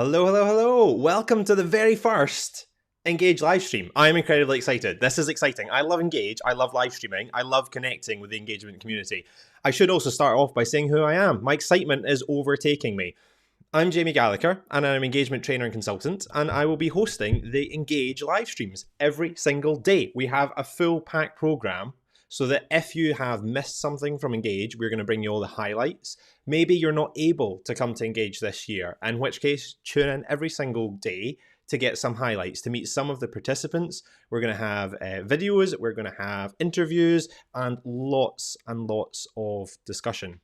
Hello, hello, hello. Welcome to the very first Engage live stream. I'm incredibly excited. This is exciting. I love Engage. I love live streaming. I love connecting with the engagement community. I should also start off by saying who I am. My excitement is overtaking me. I'm Jamie Gallagher, and I'm an engagement trainer and consultant, and I will be hosting the Engage live streams every single day. We have a full pack program so that if you have missed something from Engage, we're going to bring you all the highlights. Maybe you're not able to come to Engage this year, in which case tune in every single day to get some highlights, to meet some of the participants. We're going to have videos, we're going to have interviews, and lots of discussion.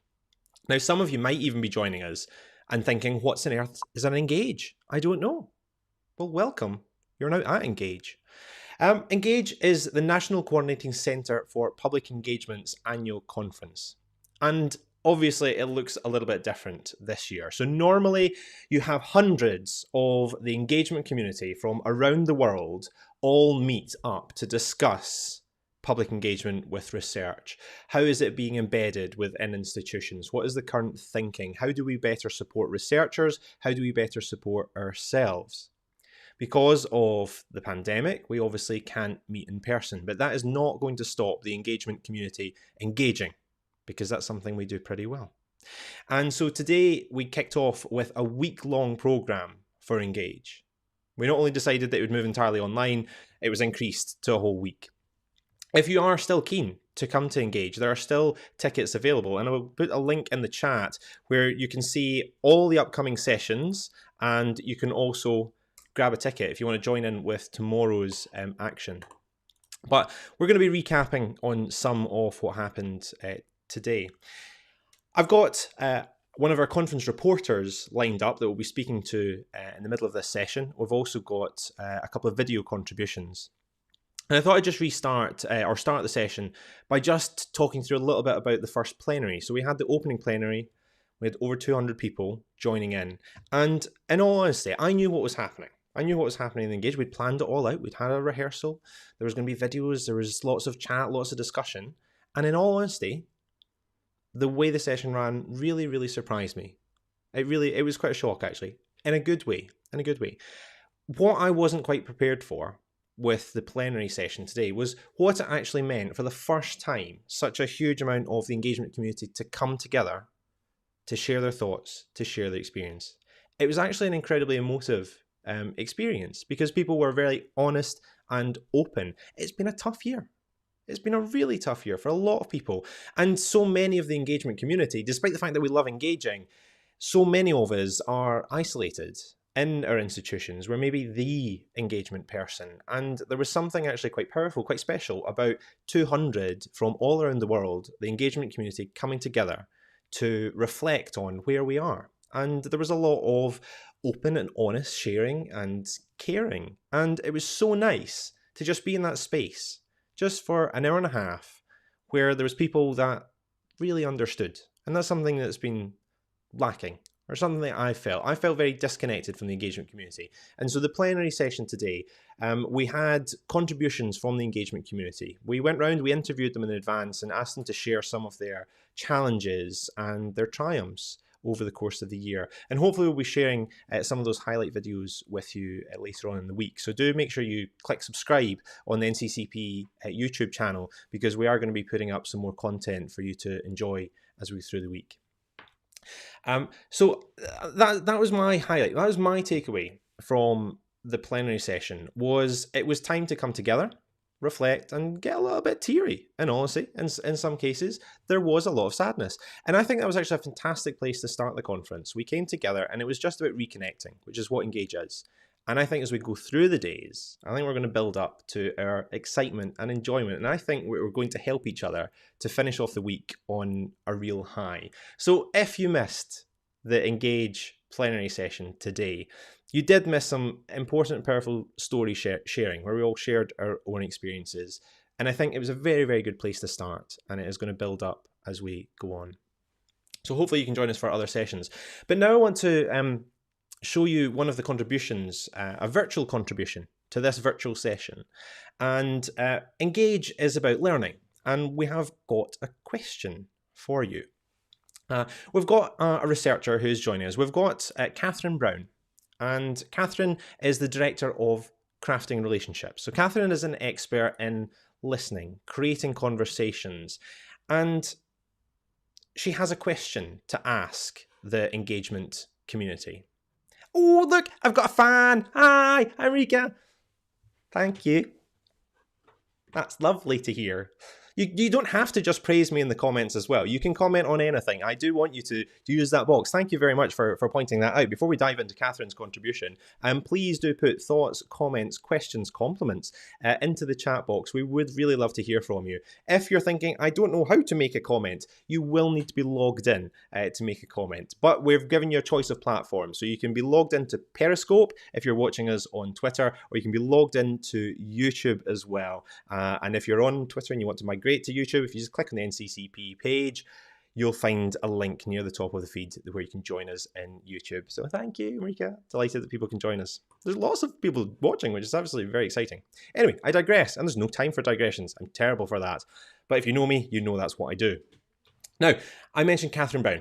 Now, some of you might even be joining us and thinking, what's on earth is an Engage? I don't know. Well, welcome. You're now at Engage. Engage is the National Coordinating Centre for Public Engagement's annual conference. And obviously, it looks a little bit different this year. So normally, you have hundreds of the engagement community from around the world all meet up to discuss public engagement with research. How is it being embedded within institutions? What is the current thinking? How do we better support researchers? How do we better support ourselves? Because of the pandemic, we obviously can't meet in person, but that is not going to stop the engagement community engaging, because that's something we do pretty well. And so today we kicked off with a week-long program for Engage. We not only decided that it would move entirely online, it was increased to a whole week. If you are still keen to come to Engage, there are still tickets available, and I will put a link in the chat where you can see all the upcoming sessions, and you can also grab a ticket if you want to join in with tomorrow's action. But we're going to be recapping on some of what happened today. I've got one of our conference reporters lined up that we'll be speaking to in the middle of this session. We've also got a couple of video contributions. And I thought I'd just start the session by just talking through a little bit about the first plenary. So we had the opening plenary. We had over 200 people joining in. And in all honesty, I knew what was happening. I knew what was happening in Engage. We'd planned it all out. We'd had a rehearsal. There was going to be videos. There was lots of chat, lots of discussion. And in all honesty, the way the session ran really, really surprised me. It was quite a shock, actually, in a good way. What I wasn't quite prepared for with the plenary session today was what it actually meant for the first time, such a huge amount of the engagement community to come together to share their thoughts, to share their experience. It was actually an incredibly emotive experience because people were very honest and open. It's been a tough year. It's been a really tough year for a lot of people. And so many of the engagement community, despite the fact that we love engaging, so many of us are isolated in our institutions. We're maybe the engagement person. And there was something actually quite powerful, quite special about 200 from all around the world, the engagement community coming together to reflect on where we are. And there was a lot of open and honest sharing and caring. And it was so nice to just be in that space, just for an hour and a half, where there was people that really understood. And that's something that's been lacking, or something that I felt. I felt very disconnected from the engagement community. And so the plenary session today, we had contributions from the engagement community. We went round, we interviewed them in advance and asked them to share some of their challenges and their triumphs over the course of the year. And hopefully we'll be sharing some of those highlight videos with you later on in the week. So do make sure you click subscribe on the NCCP YouTube channel, because we are going to be putting up some more content for you to enjoy as we go through the week. So that was my highlight. That was my takeaway from the plenary session. It was time to come together, reflect, and get a little bit teary. And honestly, in some cases, there was a lot of sadness. And I think that was actually a fantastic place to start the conference. We came together and it was just about reconnecting, which is what Engage is. And I think as we go through the days, I think we're going to build up to our excitement and enjoyment. And I think we're going to help each other to finish off the week on a real high. So if you missed the Engage plenary session today, you did miss some important and powerful story sharing, where we all shared our own experiences. And I think it was a very, very good place to start. And it is going to build up as we go on. So hopefully you can join us for other sessions. But now I want to show you one of the contributions, a virtual contribution to this virtual session. And Engage is about learning. And we have got a question for you. We've got a researcher who's joining us. We've got Catherine Brown. and Catherine is the director of Crafting Relationships. So Catherine is an expert in listening, creating conversations, and she has a question to ask the engagement community. Oh, look, I've got a fan. Hi, Enrica. Thank you. That's lovely to hear. You don't have to just praise me in the comments as well. You can comment on anything. I do want you to use that box. Thank you very much for pointing that out. Before we dive into Catherine's contribution, please do put thoughts, comments, questions, compliments into the chat box. We would really love to hear from you. If you're thinking, I don't know how to make a comment, you will need to be logged in to make a comment. But we've given you a choice of platforms. So you can be logged into Periscope if you're watching us on Twitter, or you can be logged into YouTube as well. And if you're on Twitter and you want to migrate to YouTube, if you just click on the NCCP page, you'll find a link near the top of the feed where you can join us in YouTube. So thank you, Enrica. Delighted that people can join us. There's lots of people watching, which is absolutely very exciting. Anyway, I digress, and there's no time for digressions. I'm terrible for that. But if you know me, you know that's what I do. Now, I mentioned Catherine Brown.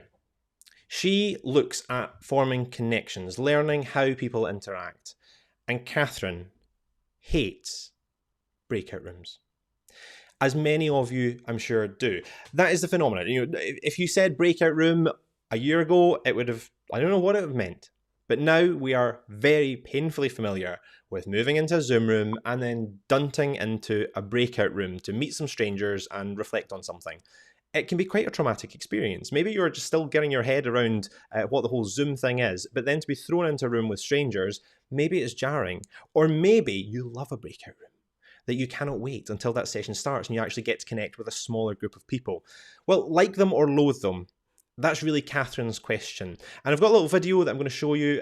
She looks at forming connections, learning how people interact. And Catherine hates breakout rooms. As many of you, I'm sure, do. That is the phenomenon. You know, if you said breakout room a year ago, it would have, I don't know what it would have meant. But now we are very painfully familiar with moving into a Zoom room and then dunting into a breakout room to meet some strangers and reflect on something. It can be quite a traumatic experience. Maybe you're just still getting your head around what the whole Zoom thing is, but then to be thrown into a room with strangers, maybe it's jarring. Or maybe you love a breakout room, that you cannot wait until that session starts and you actually get to connect with a smaller group of people. Well, like them or loathe them, that's really Catherine's question. And I've got a little video that I'm going to show you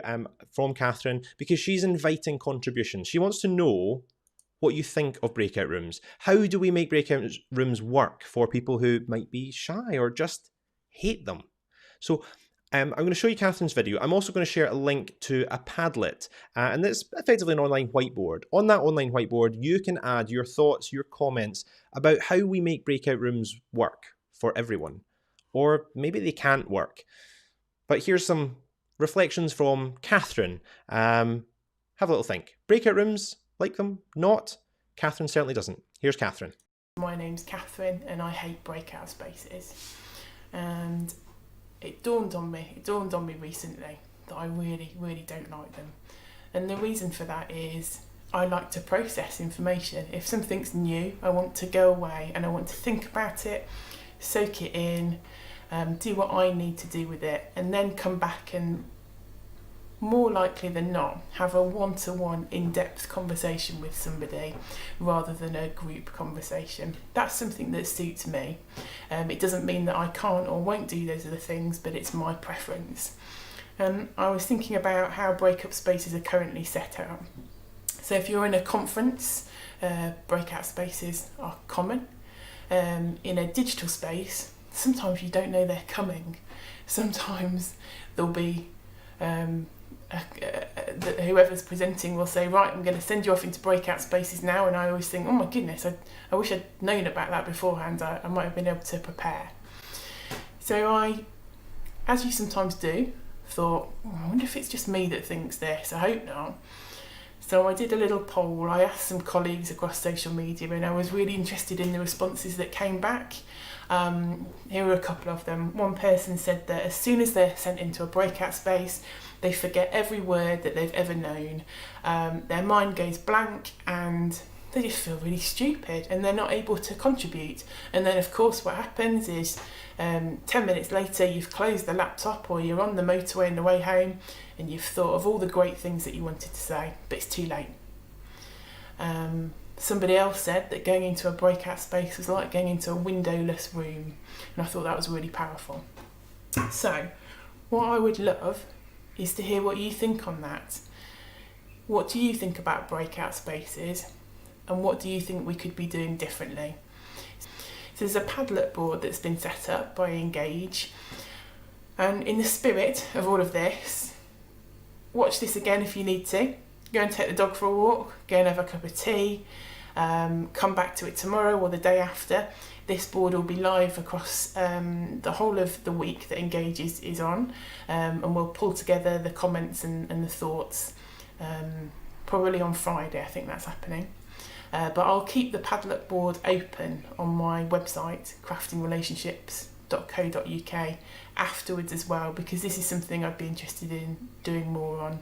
from Catherine, because she's inviting contributions. She wants to know what you think of breakout rooms. How do we make breakout rooms work for people who might be shy or just hate them? So I'm going to show you Catherine's video. I'm also going to share a link to a Padlet, and it's effectively an online whiteboard. On that online whiteboard, you can add your thoughts, your comments about how we make breakout rooms work for everyone. Or maybe they can't work. But here's some reflections from Catherine. Have a little think. Breakout rooms, like them? Not? Catherine certainly doesn't. Here's Catherine. My name's Catherine and I hate breakout spaces. And it dawned on me recently that I really, really don't like them. And the reason for that is I like to process information. If something's new, I want to go away and I want to think about it, soak it in, do what I need to do with it, and then come back and, more likely than not, have a one-to-one in-depth conversation with somebody rather than a group conversation. That's something that suits me. It doesn't mean that I can't or won't do those other things, but it's my preference. I was thinking about how breakup spaces are currently set out. So if you're in a conference, breakout spaces are common. In a digital space, sometimes you don't know they're coming. Sometimes there'll be whoever's presenting will say, right, I'm going to send you off into breakout spaces now, and I always think, oh my goodness, I wish I'd known about that beforehand. I might have been able to prepare. So I, as you sometimes do, thought, I wonder if it's just me that thinks this. I hope not. So I did a little poll. I asked some colleagues across social media, and I was really interested in the responses that came back. Here were a couple of them. One person said that as soon as they're sent into a breakout space, they forget every word that they've ever known. Their mind goes blank and they just feel really stupid and they're not able to contribute. And then of course what happens is 10 minutes later you've closed the laptop or you're on the motorway on the way home and you've thought of all the great things that you wanted to say, but it's too late. Somebody else said that going into a breakout space was like going into a windowless room, and I thought that was really powerful. So what I would love is to hear what you think on that. What do you think about breakout spaces, and what do you think we could be doing differently? So there's a Padlet board that's been set up by Engage, and in the spirit of all of this, watch this again if you need to. Go and take the dog for a walk, go and have a cup of tea, come back to it tomorrow or the day after. this board will be live across the whole of the week that Engage is on, and we'll pull together the comments and the thoughts probably on Friday. I think that's happening. But I'll keep the Padlock board open on my website, craftingrelationships.co.uk, afterwards as well, because this is something I'd be interested in doing more on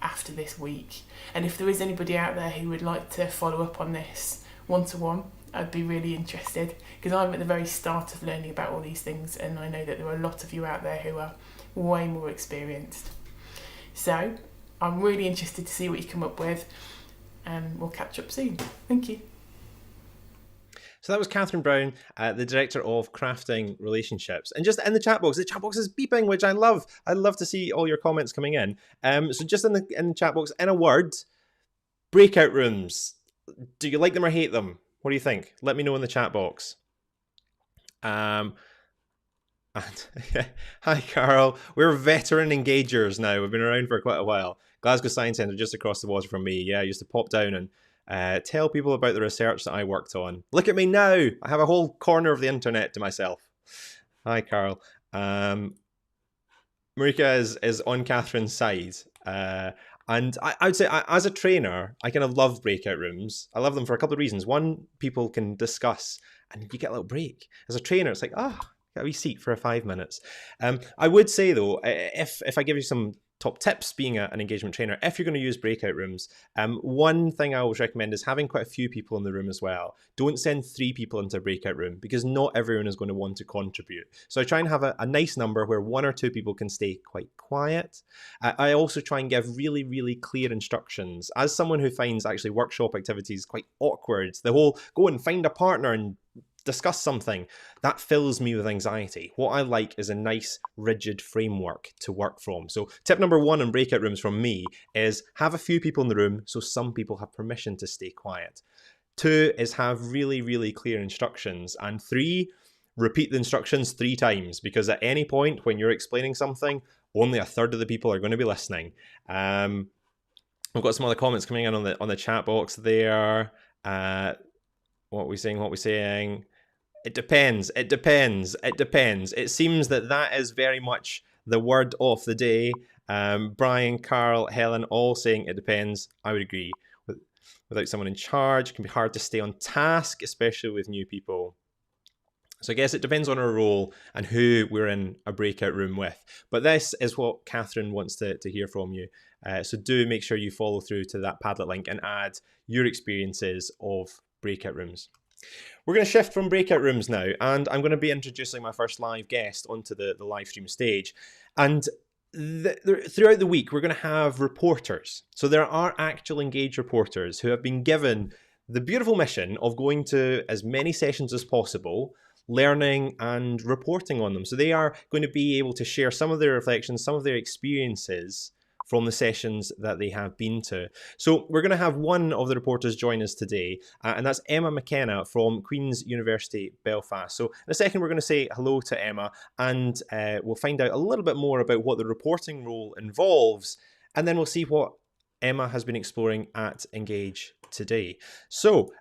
after this week. And if there is anybody out there who would like to follow up on this one-to-one, I'd be really interested, because I'm at the very start of learning about all these things, and I know that there are a lot of you out there who are way more experienced. So I'm really interested to see what you come up with, and we'll catch up soon. Thank you. So that was Catherine Brown, the Director of Crafting Relationships. And just in the chat box is beeping, which I love. I love to see all your comments coming in. So just in the chat box, in a word, breakout rooms. Do you like them or hate them? What do you think? Let me know in the chat box. And hi, Carl. We're veteran engagers now. We've been around for quite a while. Glasgow Science Centre, just across the water from me. Yeah, I used to pop down and tell people about the research that I worked on. Look at me now. I have a whole corner of the internet to myself. Hi, Carl. Marika is on Catherine's side. And I would say, as a trainer, I kind of love breakout rooms. I love them for a couple of reasons. One, people can discuss and you get a little break. As a trainer, it's like, got a wee seat for 5 minutes. I would say, though, if I give you some top tips being an engagement trainer, if you're going to use breakout rooms, one thing I always recommend is having quite a few people in the room as well. Don't send 3 people into a breakout room, because not everyone is going to want to contribute. So I try and have a nice number where 1 or 2 people can stay quite quiet. I also try and give really, really clear instructions. As someone who finds actually workshop activities quite awkward, the whole go and find a partner and discuss something, that fills me with anxiety. What I like is a nice, rigid framework to work from. So tip number 1 in breakout rooms from me is have a few people in the room so some people have permission to stay quiet. 2 is have really, really clear instructions. And 3, repeat the instructions 3 times, because at any point when you're explaining something, only a third of the people are going to be listening. We've got some other comments coming in on the chat box there. What are we saying? It depends. It seems that is very much the word of the day. Brian, Carl, Helen, all saying it depends. I would agree. Without someone in charge, it can be hard to stay on task, especially with new people. So I guess it depends on our role and who we're in a breakout room with. But this is what Catherine wants to hear from you. So do make sure you follow through to that Padlet link and add your experiences of breakout rooms. We're going to shift from breakout rooms now, and I'm going to be introducing my first live guest onto the live stream stage. And throughout the week, we're going to have reporters. So there are actual Engage reporters who have been given the beautiful mission of going to as many sessions as possible, learning and reporting on them. So they are going to be able to share some of their reflections, some of their experiences from the sessions that they have been to. So we're going to have one of the reporters join us today, and that's Emma McKenna from Queen's University Belfast. So in a second, we're going to say hello to Emma, and we'll find out a little bit more about what the reporting role involves, and then we'll see what Emma has been exploring at Engage today. So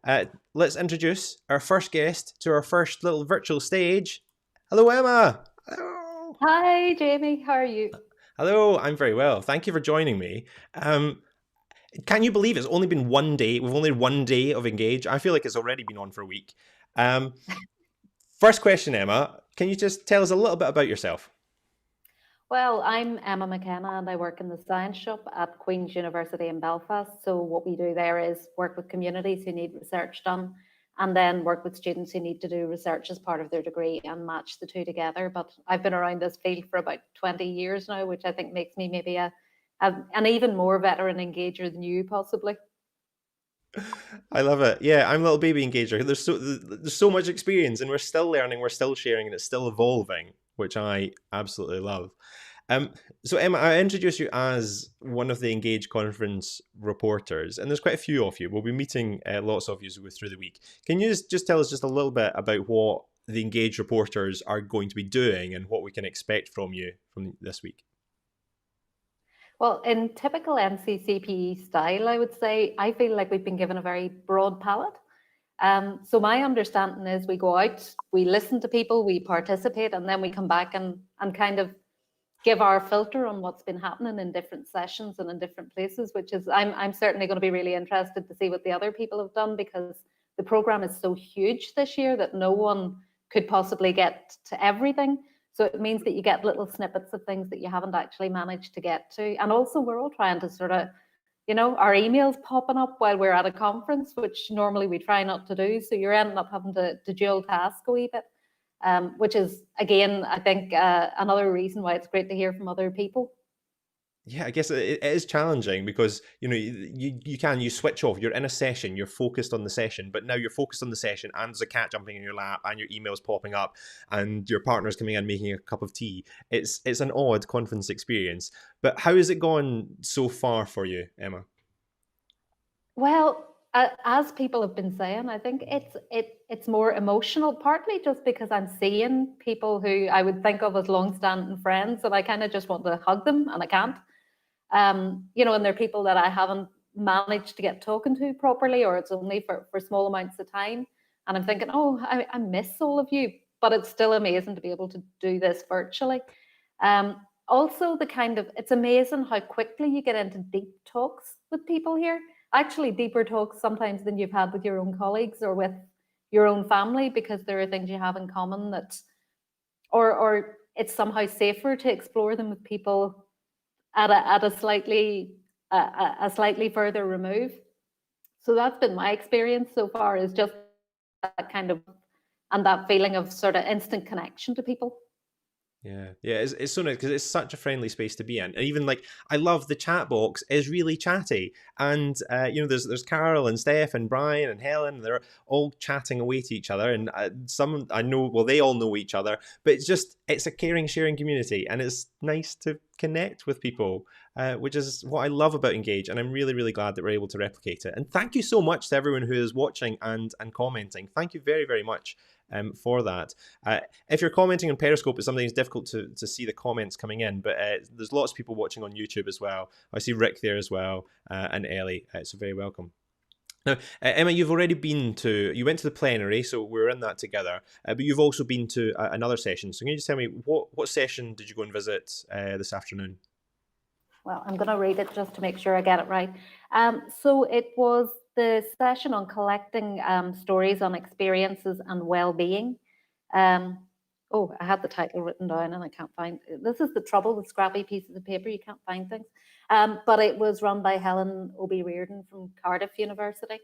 let's introduce our first guest to our first little virtual stage. Hello, Emma. Hello. Hi, Jamie. How are you? Hello, I'm very well. Thank you for joining me. Can you believe it's only been 1 day? We've only 1 day of Engage. I feel like it's already been on for a week. First question, Emma, can you just tell us a little bit about yourself? Well, I'm Emma McKenna and I work in the Science Shop at Queen's University in Belfast. So what we do there is work with communities who need research done, and then work with students who need to do research as part of their degree and match the 2 together. But I've been around this field for about 20 years now, which I think makes me maybe an even more veteran engager than you, possibly. I love it. Yeah, I'm a little baby engager. There's so much experience, and we're still learning, we're still sharing, and it's still evolving, which I absolutely love. So Emma, I introduced you as one of the Engage conference reporters, and there's quite a few of you. We'll be meeting lots of you as we go through the week. Can you just tell us just a little bit about what the Engage reporters are going to be doing and what we can expect from you from this week? Well, in typical NCCPE style, I would say, I feel like we've been given a very broad palette. So my understanding is we go out, we listen to people, we participate, and then we come back and kind of give our filter on what's been happening in different sessions and in different places, which is, I'm certainly going to be really interested to see what the other people have done, because the program is so huge this year that no one could possibly get to everything. So it means that you get little snippets of things that you haven't actually managed to get to. And also we're all trying to sort of, our emails popping up while we're at a conference, which normally we try not to do. So you're ending up having to dual task a wee bit, which is, again, I think another reason why it's great to hear from other people. Yeah, I guess it is challenging because, you switch off, you're in a session, you're focused on the session, but now you're focused on the session and there's a cat jumping in your lap and your emails popping up and your partner's coming in making a cup of tea. It's an odd conference experience. But how has it gone so far for you, Emma? Well, as people have been saying, I think it's more emotional, partly just because I'm seeing people who I would think of as long-standing friends, and I kind of just want to hug them, and I can't. And they're people that I haven't managed to get talking to properly, or it's only for small amounts of time. And I'm thinking, oh, I miss all of you, but it's still amazing to be able to do this virtually. Also, it's amazing how quickly you get into deep talks with people here. Actually, deeper talks sometimes than you've had with your own colleagues or with your own family, because there are things you have in common that, or it's somehow safer to explore them with people at a slightly further remove. So that's been my experience so far, is just that kind of, and that feeling of sort of instant connection to people. Yeah, it's so nice because it's such a friendly space to be in. And even I love the chat box is really chatty, and there's Carol and Steph and Brian and Helen. They're all chatting away to each other, and some I know, well, they all know each other, but it's a caring, sharing community, and it's nice to connect with people, which is what I love about Engage, and I'm really, really glad that we're able to replicate it. And thank you so much to everyone who is watching and commenting. Thank you very, very much for that. If you're commenting on Periscope, it's sometimes difficult to see the comments coming in, but there's lots of people watching on YouTube as well. I see Rick there as well, and Ellie, so very welcome. Now, Emma, you've already you went to the plenary, so we're in that together, but you've also been to another session. So can you just tell me, what session did you go and visit this afternoon? Well, I'm going to read it just to make sure I get it right. So it was the session on collecting stories on experiences and well-being. Oh, I had the title written down and I can't find it. This is the trouble with scrappy pieces of paper, you can't find things. But it was run by Helen O'Bee-Reardon from Cardiff University.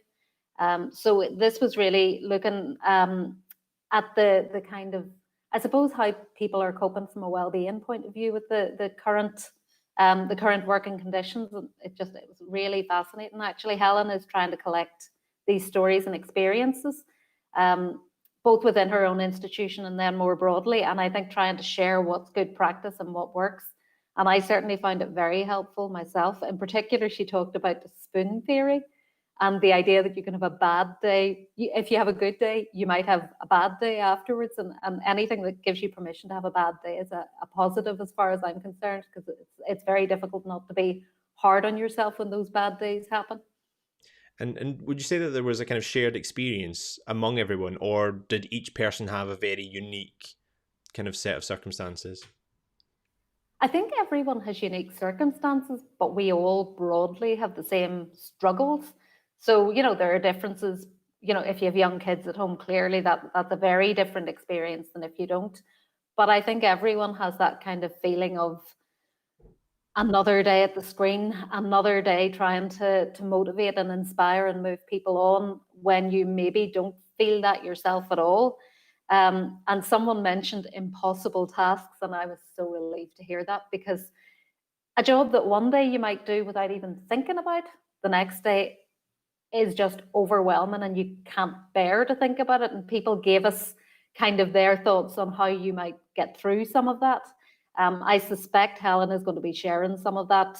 So this was really looking at the kind of, I suppose, how people are coping from a well-being point of view with the current working conditions. It was really fascinating. Actually, Helen is trying to collect these stories and experiences, both within her own institution and then more broadly. And I think trying to share what's good practice and what works. And I certainly found it very helpful myself. In particular, she talked about the spoon theory and the idea that you can have a bad day. If you have a good day, you might have a bad day afterwards. And anything that gives you permission to have a bad day is a positive as far as I'm concerned, because it's very difficult not to be hard on yourself when those bad days happen. And would you say that there was a kind of shared experience among everyone, or did each person have a very unique kind of set of circumstances? I think everyone has unique circumstances, but we all broadly have the same struggles. So, there are differences. If you have young kids at home, clearly that's a very different experience than if you don't. But I think everyone has that kind of feeling of another day at the screen, another day trying to motivate and inspire and move people on when you maybe don't feel that yourself at all. And someone mentioned impossible tasks, and I was so relieved to hear that, because a job that one day you might do without even thinking about, the next day is just overwhelming and you can't bear to think about it. And people gave us kind of their thoughts on how you might get through some of that. I suspect Helen is going to be sharing some of that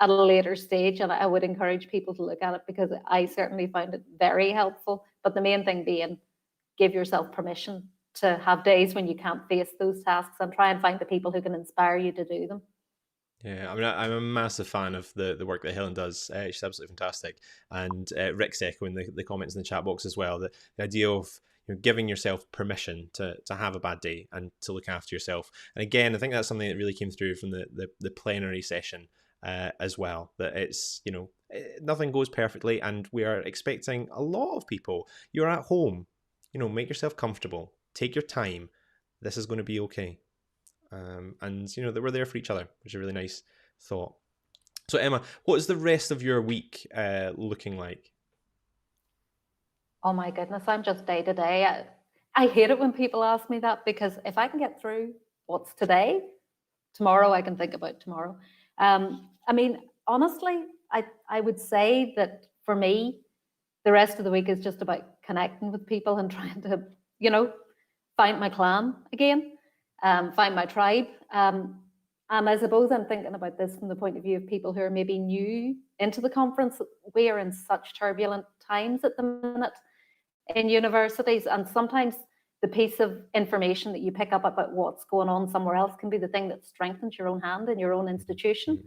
at a later stage, and I would encourage people to look at it, because I certainly found it very helpful. But the main thing being, give yourself permission to have days when you can't face those tasks and try and find the people who can inspire you to do them. Yeah, I mean, I'm a massive fan of the work that Helen does. She's absolutely fantastic. And Rick's echoing the comments in the chat box as well. The idea of giving yourself permission to have a bad day and to look after yourself. And again, I think that's something that really came through from the plenary session as well. That it's, nothing goes perfectly, and we are expecting a lot of people. You're at home, make yourself comfortable, take your time. This is going to be okay. And that we're there for each other, which is a really nice thought. So Emma, what is the rest of your week looking like? Oh my goodness, I'm just day to day. I hate it when people ask me that, because if I can get through what's today, tomorrow I can think about tomorrow. I mean, honestly, I would say that for me, the rest of the week is just about connecting with people and trying to, find my clan again, find my tribe. And I suppose I'm thinking about this from the point of view of people who are maybe new into the conference. We are in such turbulent times at the minute in universities, and sometimes the piece of information that you pick up about what's going on somewhere else can be the thing that strengthens your own hand in your own institution,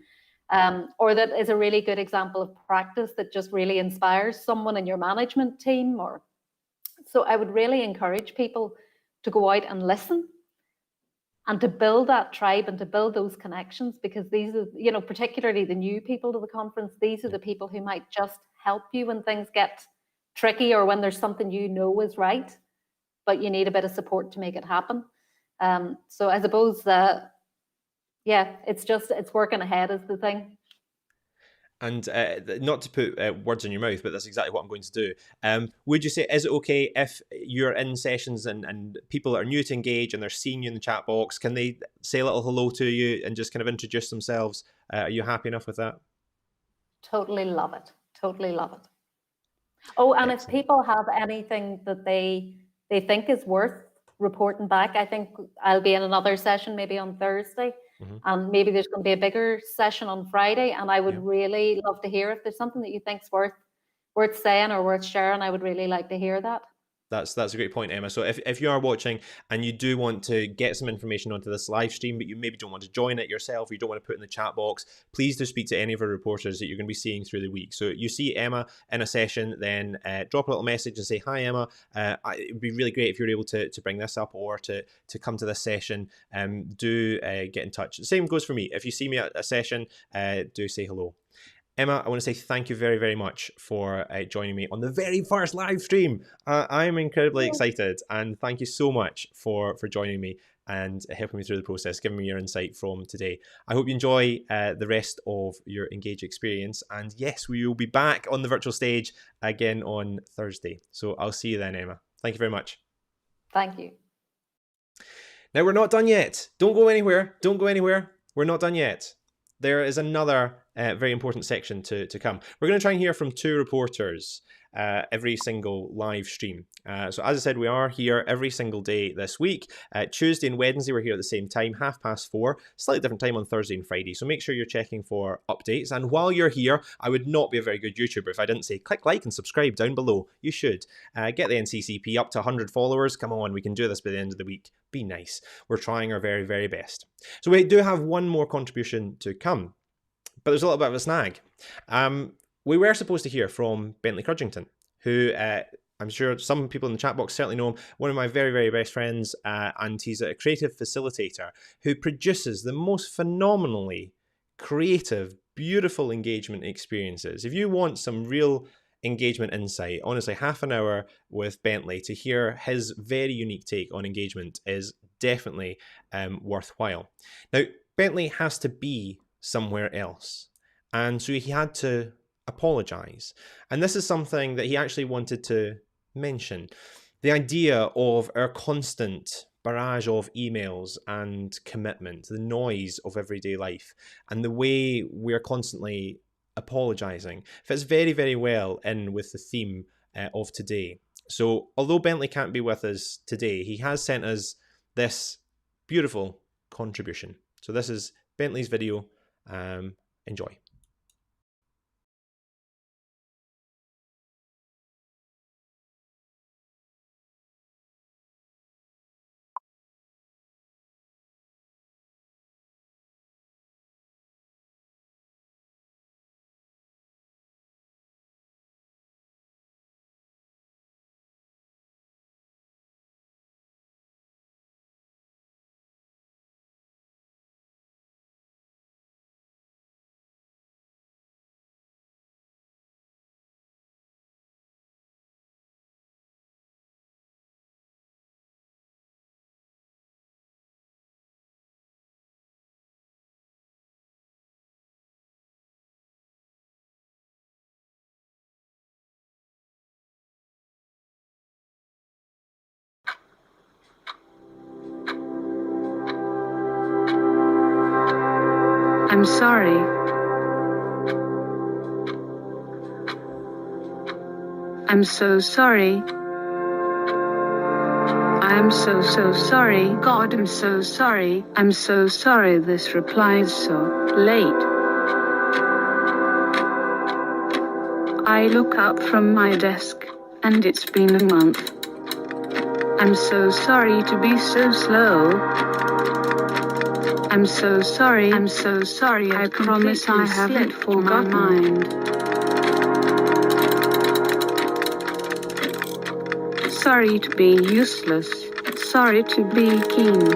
or that is a really good example of practice that just really inspires someone in your management team. Or so I would really encourage people to go out and listen and to build that tribe and to build those connections, because these are, particularly the new people to the conference, these are the people who might just help you when things get tricky, or when there's something is right, but you need a bit of support to make it happen. So I suppose it's working ahead is the thing. And not to put words in your mouth, but that's exactly what I'm going to do. Would you say, is it okay if you're in sessions and people that are new to Engage and they're seeing you in the chat box, can they say a little hello to you and just kind of introduce themselves? Are you happy enough with that? Totally love it. Totally love it. Oh, and Excellent. if people have anything that they think is worth reporting back, I think I'll be in another session maybe on Thursday, and maybe there's going to be a bigger session on Friday, and I would really love to hear if there's something that you think's worth saying or worth sharing. I would really like to hear that. That's a great point, Emma. So if you are watching and you do want to get some information onto this live stream, but you maybe don't want to join it yourself, or you don't want to put in the chat box, please do speak to any of our reporters that you're going to be seeing through the week. So you see Emma in a session, then drop a little message and say, hi, Emma. It would be really great if you're able to bring this up or to come to this session. Do get in touch. The same goes for me. If you see me at a session, do say hello. Emma, I want to say thank you very, very much for joining me on the very first live stream. I'm incredibly excited, and thank you so much for joining me and helping me through the process, giving me your insight from today. I hope you enjoy the rest of your Engage experience. And yes, we will be back on the virtual stage again on Thursday. So I'll see you then, Emma. Thank you very much. Thank you. Now, we're not done yet. Don't go anywhere. Don't go anywhere. We're not done yet. There is another very important section to come. We're going to try and hear from two reporters every single live stream. So as I said, we are here every single day this week. Tuesday and Wednesday, we're here at the same time, 4:30, slightly different time on Thursday and Friday. So make sure you're checking for updates. And while you're here, I would not be a very good YouTuber if I didn't say click like and subscribe down below. You should. Get the NCCP up to 100 followers. Come on, we can do this by the end of the week. Be nice. We're trying our very, very best. So we do have one more contribution to come, but there's a little bit of a snag. We were supposed to hear from Bentley Crudgington, who I'm sure some people in the chat box certainly know him, one of my very, very best friends, and he's a creative facilitator who produces the most phenomenally creative, beautiful engagement experiences. If you want some real engagement insight, honestly, half an hour with Bentley to hear his very unique take on engagement is definitely worthwhile. Now, Bentley has to be somewhere else, and so he had to apologize. And this is something that he actually wanted to mention. The idea of our constant barrage of emails and commitment, the noise of everyday life, and the way we're constantly apologizing fits very, very well in with the theme of today. So although Bentley can't be with us today, he has sent us this beautiful contribution. So this is Bentley's video. Enjoy. I'm sorry. I'm so sorry. I'm so sorry. God, I'm so sorry. I'm so sorry this reply is so late. I look up from my desk, and it's been a month. I'm so sorry to be so slow. I'm so sorry. I'm so sorry. I promise I haven't forgotten my mind. Sorry to be useless. Sorry to be keen.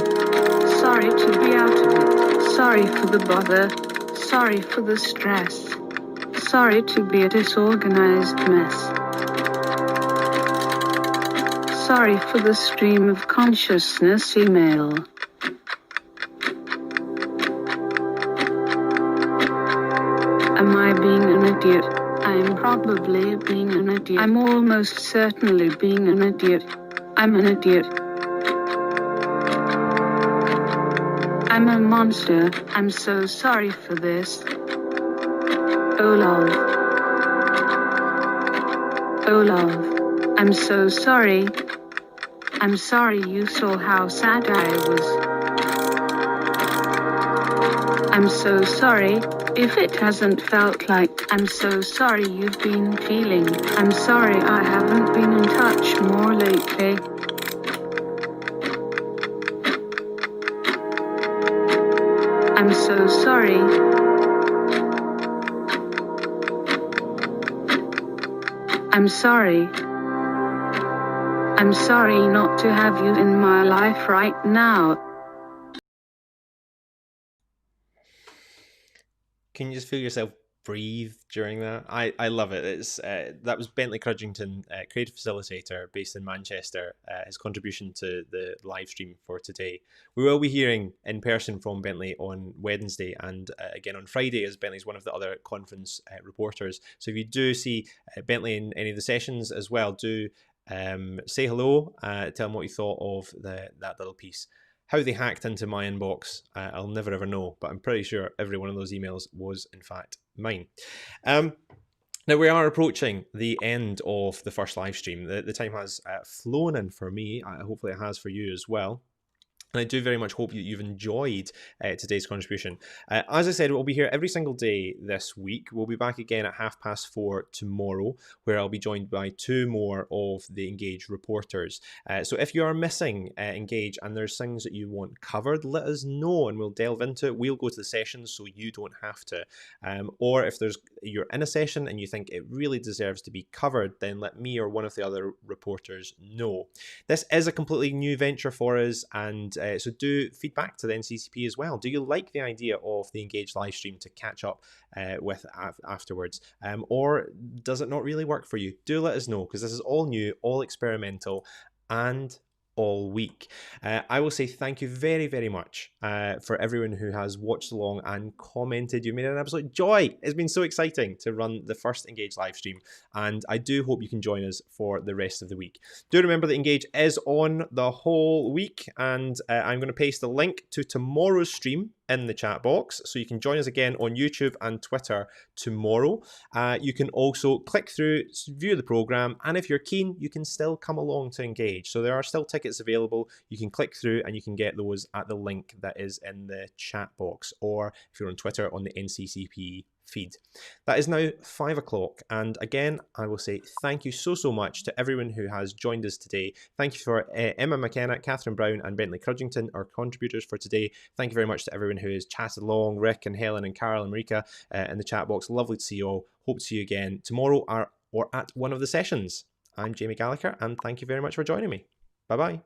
Sorry to be out of it. Sorry for the bother. Sorry for the stress. Sorry to be a disorganized mess. Sorry for the stream of consciousness email. Am I being an idiot? I'm probably being an idiot. I'm almost certainly being an idiot. I'm an idiot. I'm a monster. I'm so sorry for this. Oh love. Oh love. I'm so sorry. I'm sorry you saw how sad I was. I'm so sorry if it hasn't felt like. I'm so sorry you've been feeling. I'm sorry I haven't been in touch more lately. I'm so sorry. I'm sorry. I'm sorry not to have you in my life right now. Can you just feel yourself breathe during that? I love it. It's that was Bentley Crudgington, creative facilitator based in Manchester. His contribution to the live stream for today. We will be hearing in person from Bentley on Wednesday and again on Friday, as Bentley's one of the other conference reporters. So if you do see Bentley in any of the sessions as well, do say hello, tell him what you thought of that little piece. How they hacked into my inbox, I'll never ever know, but I'm pretty sure every one of those emails was in fact mine. Now we are approaching the end of the first live stream. The time has flown in for me. Hopefully it has for you as well. And I do very much hope that you've enjoyed today's contribution. As I said, we'll be here every single day this week. We'll be back again at 4:30 tomorrow, where I'll be joined by 2 more of the Engage reporters. So if you are missing Engage and there's things that you want covered, let us know and we'll delve into it. We'll go to the sessions so you don't have to. Or if you're in a session and you think it really deserves to be covered, then let me or one of the other reporters know. This is a completely new venture for us, and so do feedback to the NCCP as well. Do you like the idea of the Engage live stream to catch up with afterwards? Or does it not really work for you? Do let us know, because this is all new, all experimental, and all week. I will say thank you very, very much for everyone who has watched along and commented. You've made it an absolute joy. It's been so exciting to run the first Engage live stream, and I do hope you can join us for the rest of the week. Do remember that Engage is on the whole week, and I'm going to paste the link to tomorrow's stream in the chat box, so you can join us again on YouTube and Twitter tomorrow. You can also click through, view the program, and if you're keen, you can still come along to Engage. So there are still tickets available. You can click through and you can get those at the link that is in the chat box, or if you're on Twitter, on the NCCP feed. That is now 5 o'clock, and again I will say thank you so much to everyone who has joined us today. Thank you for Emma McKenna, Catherine Brown and Bentley Crudgington, our contributors for today. Thank you very much to everyone who has chatted along, Rick and Helen and Carol and Marika in the chat box. Lovely to see you all. Hope to see you again tomorrow or at one of the sessions. I'm Jamie Gallagher, and thank you very much for joining me. Bye bye.